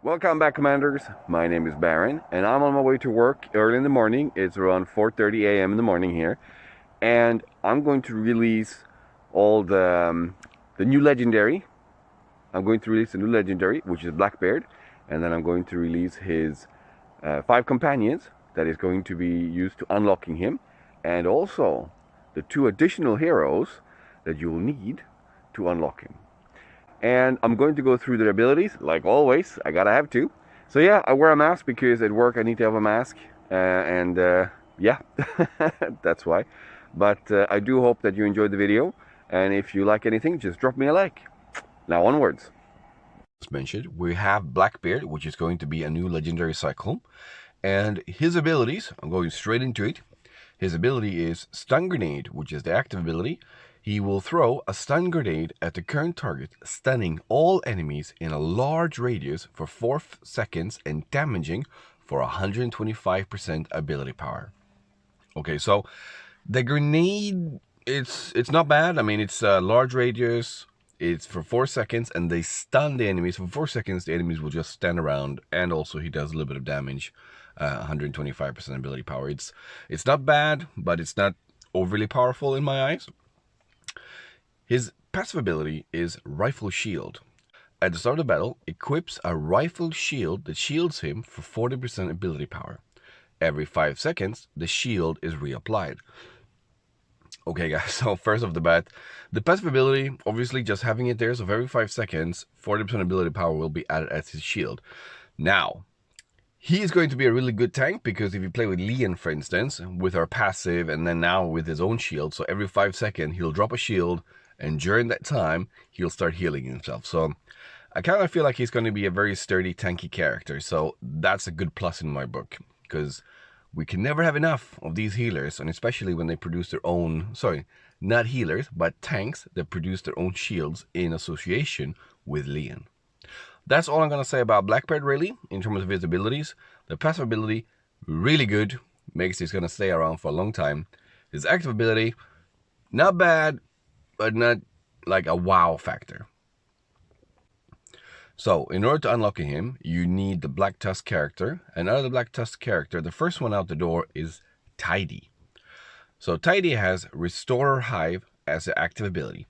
Welcome back, Commanders. My name is Baron, and I'm on my way to work early in the morning. It's around 4:30 a.m. in the morning here, and I'm going to release all the new legendary. I'm going to release the new legendary, which is Blackbeard, and then I'm going to release his 5 companions that is going to be used to unlocking him, and also the 2 additional heroes that you will need to unlock him. And I'm going to go through their abilities, like always. I gotta have to. So yeah, I wear a mask because at work I need to have a mask, yeah, that's why. But I do hope that you enjoyed the video, and if you like anything, just drop me a like. Now onwards. As mentioned, we have Blackbeard, which is going to be a new legendary cycle, and his abilities, I'm going straight into it. His ability is Stun Grenade, which is the active ability. He will throw a stun grenade at the current target, stunning all enemies in a large radius for 4 seconds and damaging for 125% ability power. Okay, so the grenade, it's not bad. I mean, it's a large radius. It's for 4 seconds, and they stun the enemies. For 4 seconds, the enemies will just stand around, and also he does a little bit of damage, 125% ability power. It's not bad, but it's not overly powerful in my eyes. His passive ability is Rifle Shield. At the start of the battle, equips a rifle shield that shields him for 40% ability power. Every 5 seconds, the shield is reapplied. Okay guys, so first off the bat, the passive ability, obviously just having it there, so for every 5 seconds, 40% ability power will be added as his shield. Now, he is going to be a really good tank because if you play with Leon, for instance, with our passive and then now with his own shield, so every 5 seconds he'll drop a shield, and during that time, he'll start healing himself. So I kind of feel like he's going to be a very sturdy, tanky character. So that's a good plus in my book, because we can never have enough of these healers, and especially when they produce their own, sorry, not healers, but tanks that produce their own shields in association with Leon. That's all I'm going to say about Blackbeard, really, in terms of his abilities. The passive ability, really good, makes he's going to stay around for a long time. His active ability, not bad, but not like a wow factor. So, in order to unlock him, you need the Black Tusk character. And out of the Black Tusk character, the first one out the door is Tidy. So, Tidy has Restorer Hive as an active ability.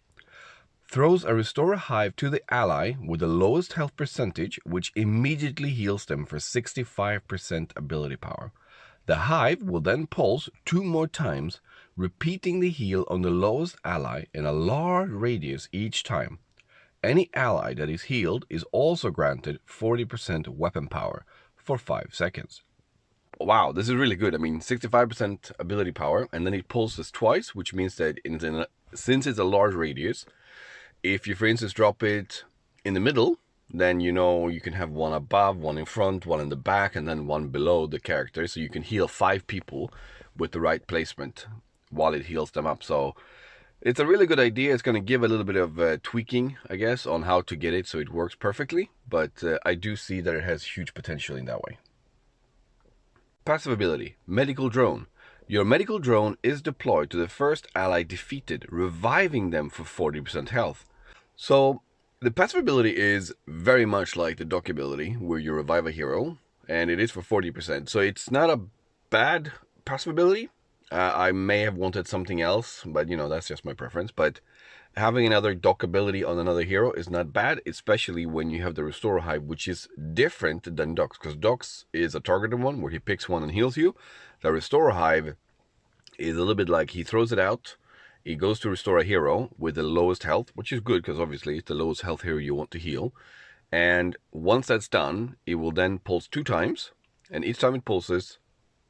Throws a Restorer Hive to the ally with the lowest health percentage, which immediately heals them for 65% ability power. The hive will then pulse 2 more times, repeating the heal on the lowest ally in a large radius each time. Any ally that is healed is also granted 40% weapon power for 5 seconds. Wow, this is really good. I mean, 65% ability power, and then it pulses twice, which means that since it's a large radius, if you, for instance, drop it in the middle, then you know you can have one above, one in front, one in the back, and then one below the character. So you can heal 5 people with the right placement while it heals them up. So it's a really good idea. It's going to give a little bit of tweaking, I guess, on how to get it so it works perfectly. But I do see that it has huge potential in that way. Passive ability, Medical Drone. Your medical drone is deployed to the first ally defeated, reviving them for 40% health. So the passive ability is very much like the dock ability, where you revive a hero, and it is for 40%. So it's not a bad passive ability. I may have wanted something else, but you know, that's just my preference. But having another dock ability on another hero is not bad, especially when you have the Restore Hive, which is different than Docks, because Docks is a targeted one where he picks one and heals you. The Restore Hive is a little bit like he throws it out. It goes to restore a hero with the lowest health, which is good because obviously it's the lowest health hero you want to heal. And once that's done, it will then pulse 2 times. And each time it pulses,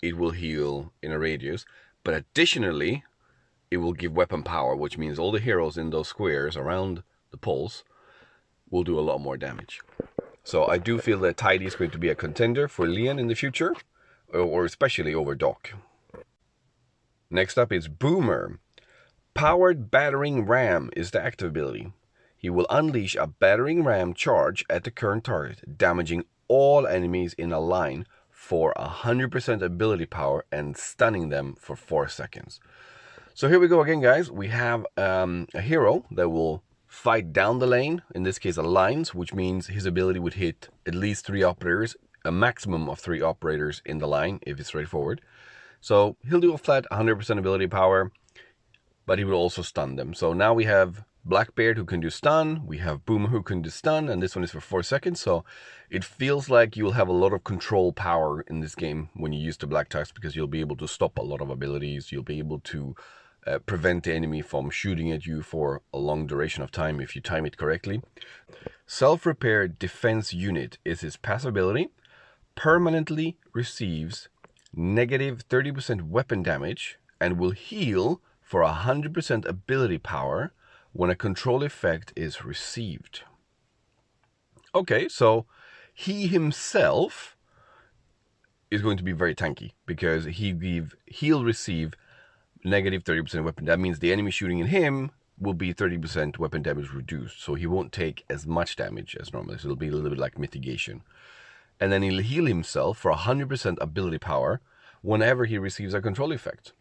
it will heal in a radius. But additionally, it will give weapon power, which means all the heroes in those squares around the pulse will do a lot more damage. So I do feel that Tidy is going to be a contender for Leon in the future, or especially over Doc. Next up is Boomer. Powered Battering Ram is the active ability. He will unleash a Battering Ram charge at the current target, damaging all enemies in a line for 100% ability power and stunning them for 4 seconds. So here we go again, guys. We have a hero that will fight down the lane, in this case alliance, which means his ability would hit at least 3 operators, a maximum of 3 operators in the line if it's straightforward. So he'll do a flat 100% ability power, but he will also stun them. So now we have Blackbeard who can do stun, we have Boomer who can do stun, and this one is for 4 seconds. So it feels like you'll have a lot of control power in this game when you use the Black Tusk, because you'll be able to stop a lot of abilities, you'll be able to prevent the enemy from shooting at you for a long duration of time if you time it correctly. Self-repair defense unit is his passive ability. Permanently receives negative 30% weapon damage and will heal for 100% ability power when a control effect is received. Okay, so he himself is going to be very tanky because he'll receive negative 30% weapon. That means the enemy shooting at him will be 30% weapon damage reduced, so he won't take as much damage as normally. So it'll be a little bit like mitigation. And then he'll heal himself for 100% ability power whenever he receives a control effect.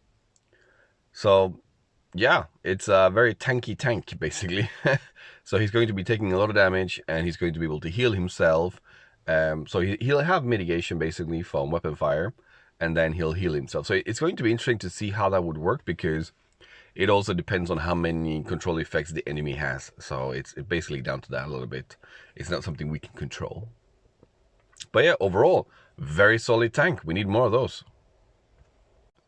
So yeah, it's a very tanky tank, basically. So he's going to be taking a lot of damage, and he's going to be able to heal himself. So he'll have mitigation, basically, from weapon fire, and then he'll heal himself. So it's going to be interesting to see how that would work, because it also depends on how many control effects the enemy has. So it's basically down to that a little bit. It's not something we can control. But yeah, overall, very solid tank. We need more of those.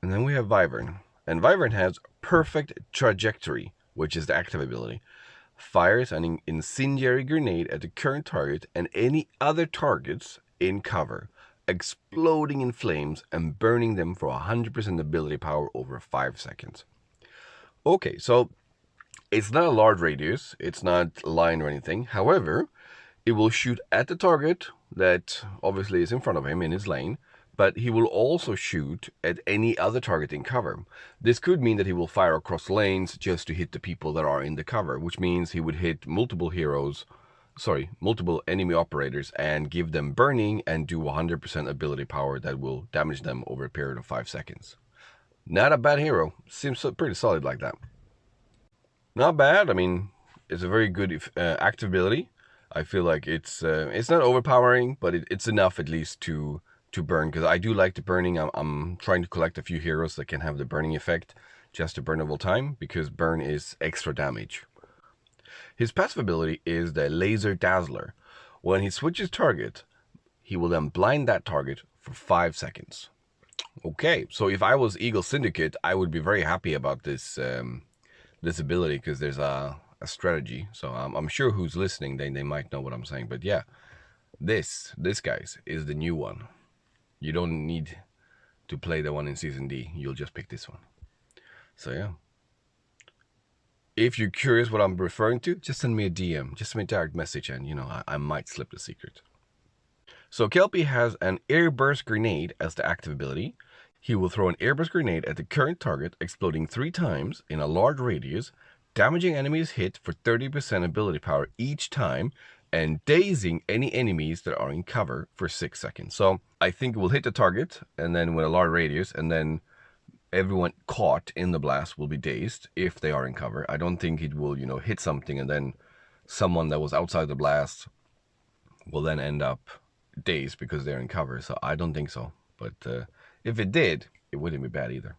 And then we have Wyvern. And Wyvern has Perfect Trajectory, which is the active ability. Fires an incendiary grenade at the current target and any other targets in cover, exploding in flames and burning them for 100% ability power over 5 seconds. Okay, so it's not a large radius, it's not a line or anything. However, it will shoot at the target that obviously is in front of him in his lane, but he will also shoot at any other target in cover. This could mean that he will fire across lanes just to hit the people that are in the cover, which means he would hit multiple enemy operators and give them burning and do 100% ability power that will damage them over a period of 5 seconds. Not a bad hero. Seems pretty solid like that. Not bad. I mean, it's a very good active ability. I feel like it's not overpowering, but it's enough at least to burn, because I do like the burning. I'm trying to collect a few heroes that can have the burning effect just to burn all time, because burn is extra damage. His passive ability is the Laser Dazzler. When he switches target, he will then blind that target for 5 seconds. Okay, so if I was Eagle Syndicate, I would be very happy about this this ability, because there's a strategy. So I'm sure who's listening, they might know what I'm saying. But yeah, this guys is the new one. You don't need to play the one in Season D. You'll just pick this one. So yeah. If you're curious what I'm referring to, just send me a DM. Just send me a direct message, and I might slip the secret. So Kelpie has an Airburst Grenade as the active ability. He will throw an Airburst Grenade at the current target, exploding 3 times in a large radius, damaging enemies hit for 30% ability power each time, and dazing any enemies that are in cover for 6 seconds. So I think it will hit the target, and then with a large radius, and then everyone caught in the blast will be dazed if they are in cover. I don't think it will, hit something, and then someone that was outside the blast will then end up dazed because they're in cover. So I don't think so. But if it did, it wouldn't be bad either.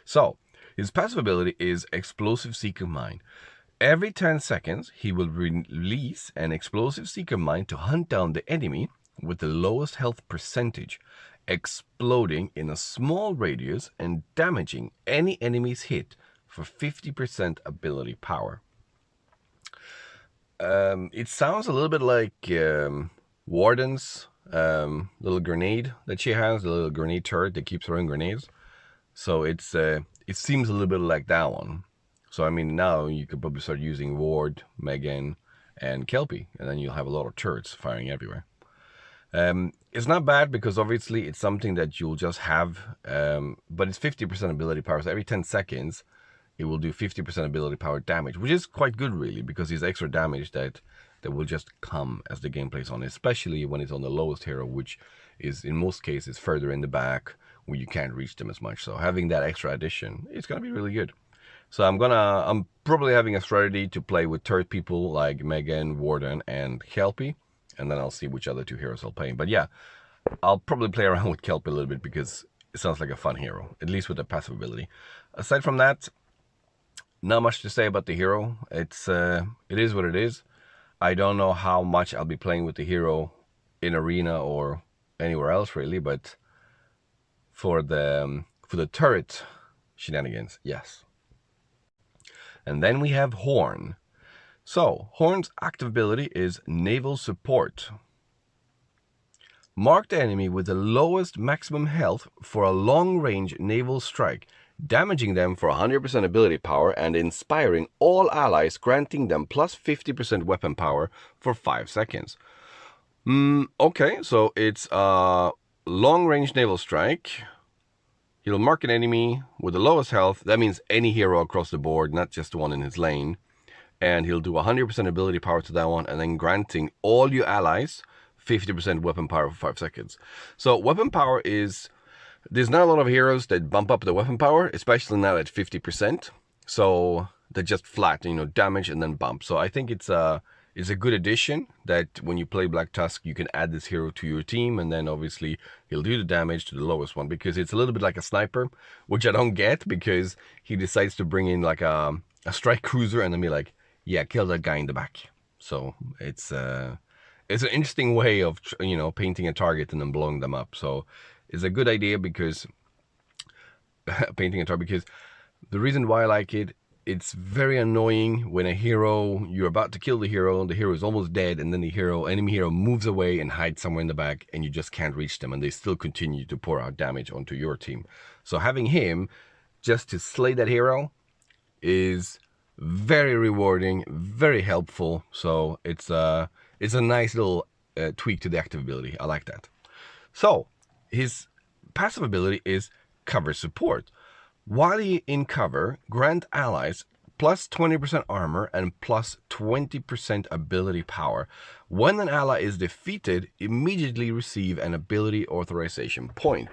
So his passive ability is Explosive Seeker Mine. Every 10 seconds, he will release an Explosive Seeker Mine to hunt down the enemy with the lowest health percentage, exploding in a small radius and damaging any enemies hit for 50% ability power. It sounds a little bit like Warden's little grenade that she has, the little grenade turret that keeps throwing grenades. So it seems a little bit like that one. So I mean, now you could probably start using Ward, Megan, and Kelpie, and then you'll have a lot of turrets firing everywhere. It's not bad, because obviously it's something that you'll just have, but it's 50% ability power. So every 10 seconds, it will do 50% ability power damage, which is quite good, really, because it's extra damage that will just come as the game plays on, especially when it's on the lowest hero, which is in most cases further in the back where you can't reach them as much. So having that extra addition, it's going to be really good. So I'm probably having a strategy to play with third people like Megan, Warden, and Kelpie, and then I'll see which other 2 heroes I'll play. But yeah, I'll probably play around with Kelpie a little bit because it sounds like a fun hero, at least with the passive ability. Aside from that, not much to say about the hero. It is what it is. I don't know how much I'll be playing with the hero in arena or anywhere else really, but for the turret shenanigans, yes. And then we have Horn. So Horn's active ability is Naval Support. Mark the enemy with the lowest maximum health for a long-range naval strike, damaging them for 100% ability power and inspiring all allies, granting them plus 50% weapon power for 5 seconds. Okay, so it's a long-range naval strike. He'll mark an enemy with the lowest health. That means any hero across the board, not just the one in his lane. And he'll do 100% ability power to that one, and then granting all your allies 50% weapon power for 5 seconds. So weapon power is... There's not a lot of heroes that bump up the weapon power, especially not at 50%. So they're just flat, damage and then bump. So I think it's a good addition that when you play Black Tusk, you can add this hero to your team, and then obviously he'll do the damage to the lowest one, because it's a little bit like a sniper, which I don't get, because he decides to bring in like a strike cruiser and then be like, yeah, kill that guy in the back. So it's an interesting way of painting a target and then blowing them up. So it's a good idea because painting a target, because the reason why I like it, it's very annoying when you're about to kill the hero is almost dead, and then the enemy hero moves away and hides somewhere in the back, and you just can't reach them, and they still continue to pour out damage onto your team. So having him just to slay that hero is very rewarding, very helpful. So it's a nice little tweak to the active ability. I like that. So his passive ability is Cover Support. While in cover, grant allies plus 20% armor and plus 20% ability power. When an ally is defeated, immediately receive an ability authorization point.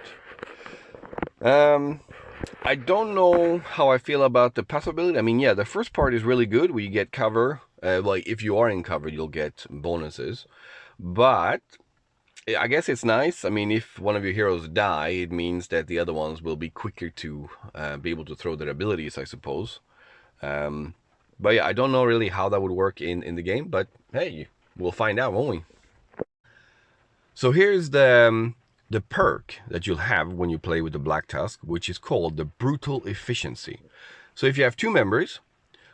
I don't know how I feel about the passive ability. I mean, yeah, the first part is really good, where you get cover. Like, if you are in cover, you'll get bonuses. But I guess it's nice. I mean, if one of your heroes die, it means that the other ones will be quicker to be able to throw their abilities, I suppose. But yeah, I don't know really how that would work in the game, but hey, we'll find out, won't we? So here's the perk that you'll have when you play with the Black Tusk, which is called the Brutal Efficiency. So if you have 2 members,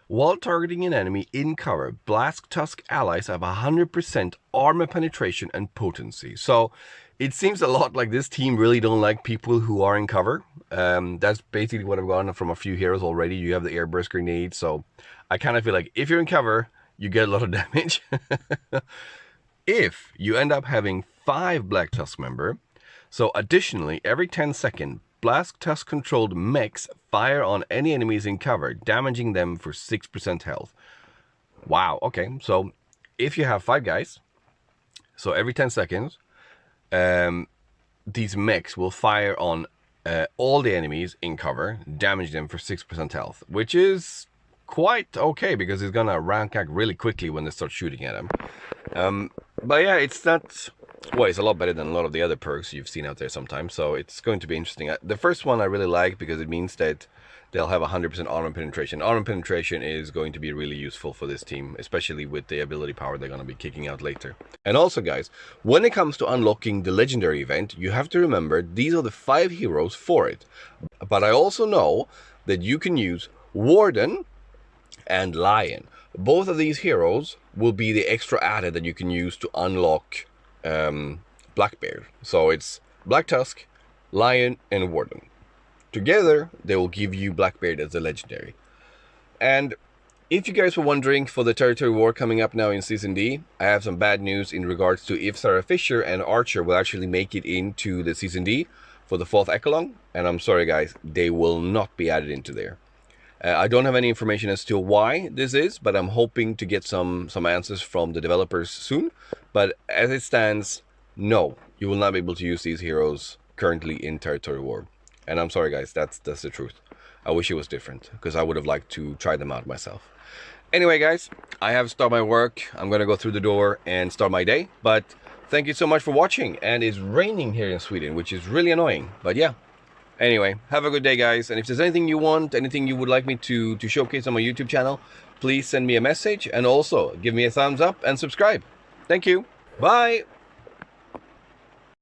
while targeting an enemy in cover, Black Tusk allies have 100% armor penetration and potency. So it seems a lot like this team really don't like people who are in cover. That's basically what I've gotten from a few heroes already. You have the airburst grenade, so I kind of feel like if you're in cover, you get a lot of damage. If you end up having 5 Black Tusk member, so additionally, every 10 seconds, Black Tusk controlled mechs fire on any enemies in cover, damaging them for 6% health. Wow, okay, so if you have 5 guys, so every 10 seconds, these mechs will fire on all the enemies in cover, damage them for 6% health, which is quite okay, because it's gonna rank out really quickly when they start shooting at them. But yeah, it's not... Well, it's a lot better than a lot of the other perks you've seen out there sometimes, so it's going to be interesting. The first one I really like because it means that they'll have 100% armor penetration. Armor penetration is going to be really useful for this team, especially with the ability power they're going to be kicking out later. And also, guys, when it comes to unlocking the legendary event, you have to remember these are the 5 heroes for it. But I also know that you can use Warden and Lion. Both of these heroes will be the extra added that you can use to unlock Blackbeard. So it's Black Tusk, Lion, and Warden. Together, they will give you Blackbeard as a legendary. And if you guys were wondering, for the Territory War coming up now in Season D, I have some bad news in regards to if Sarah Fisher and Archer will actually make it into the Season D for the 4th Echelon. And I'm sorry guys, they will not be added into there. I don't have any information as to why this is, but I'm hoping to get some answers from the developers soon. But as it stands, no, you will not be able to use these heroes currently in Territory War. And I'm sorry guys, that's the truth. I wish it was different, because I would have liked to try them out myself. Anyway, guys, I have to start my work. I'm gonna go through the door and start my day. But thank you so much for watching. And it's raining here in Sweden, which is really annoying. But yeah. Anyway, have a good day, guys. And if there's anything you want, anything you would like me to showcase on my YouTube channel, please send me a message. And also, give me a thumbs up and subscribe. Thank you. Bye.